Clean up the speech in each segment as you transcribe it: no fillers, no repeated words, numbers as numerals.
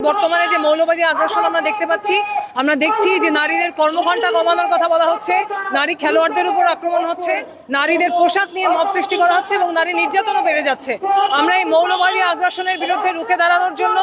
বর্তমানে যে মৌলবাদী আগ্রাসন আমরা দেখতে পাচ্ছি, আমরা দেখছি যে নারীদের কর্মঘণ্টা কমানোর কথা বলা হচ্ছে, নারী খেলোয়াড়দের উপর আক্রমণ হচ্ছে, নারীদের পোশাক নিয়ে মব সৃষ্টি করা হচ্ছে এবং নারী নির্যাতনও বেড়ে যাচ্ছে। আমরা এই মৌলবাদী আগ্রাসনের বিরুদ্ধে রুখে দাঁড়ানোর জন্য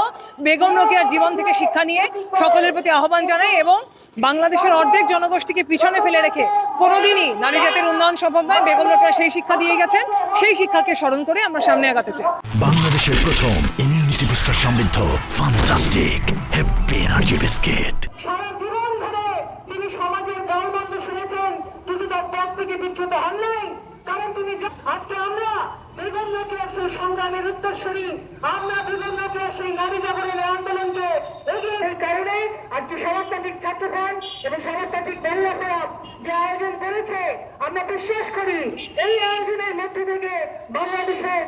বেগম রোকেয়ার জীবন থেকে শিক্ষা নিয়ে সকলের প্রতি আহ্বান জানাই এবং বাংলাদেশের অর্ধেক জনগোষ্ঠীকে পিছনে ফেলে রেখে কোনোদিনই নারী জাতির উন্নয়ন সম্ভব নয়। বেগম রোকেয়া সেই শিক্ষা দিয়ে গেছেন, সেই শিক্ষাকে স্মরণ করে আমরা সামনে আগাতে চাই। বাংলাদেশের প্রথম ইমিউনিটি বুস্টার সমৃদ্ধ ফ্যান্টাস্টিক হ্যাপি এনার্জি বিস্কিট। সারা জীবন ধরে তিনি সমাজের গালমন্দ শুনেছেন, কিন্তু তার পথ থেকে বিচ্যুত হন নাই। কারণ তিনি আজকে আমরা বেগম রোকেয়ার সেই সংগ্রামের উত্তরসূরি, আমরা বেগম রোকেয়ার সেই নারী জাগরণের আন্দোলনকে এগিয়ে এই কারণে আজকে সমাজতান্ত্রিক ছাত্রফ্রন্ট এবং সমাজতান্ত্রিক মহিলা ফোরাম যে আয়োজন করেছে, আমরা বিশ্বাস করি এই আয়োজনের মধ্যে থেকে বাংলাদেশের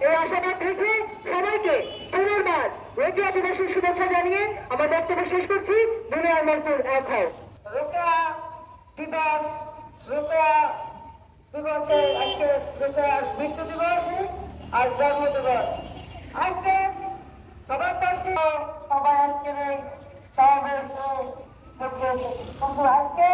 এই আশাবাদ রেখে সবাইকে পুনর্বার রোকেয়া দিবসের শুভেচ্ছা জানিয়ে আমার বক্তব্য শেষ করছি। দুনিয়ার মজদুর এক হয়। রোকেয়া দিবস, রোকেয়া দিবসে আজকে রোকেয়ার মৃত্যু দিবস আর জন্ম দিবস। আজকে সবার কাছে সবাই আজকে সমাবেশ আজকে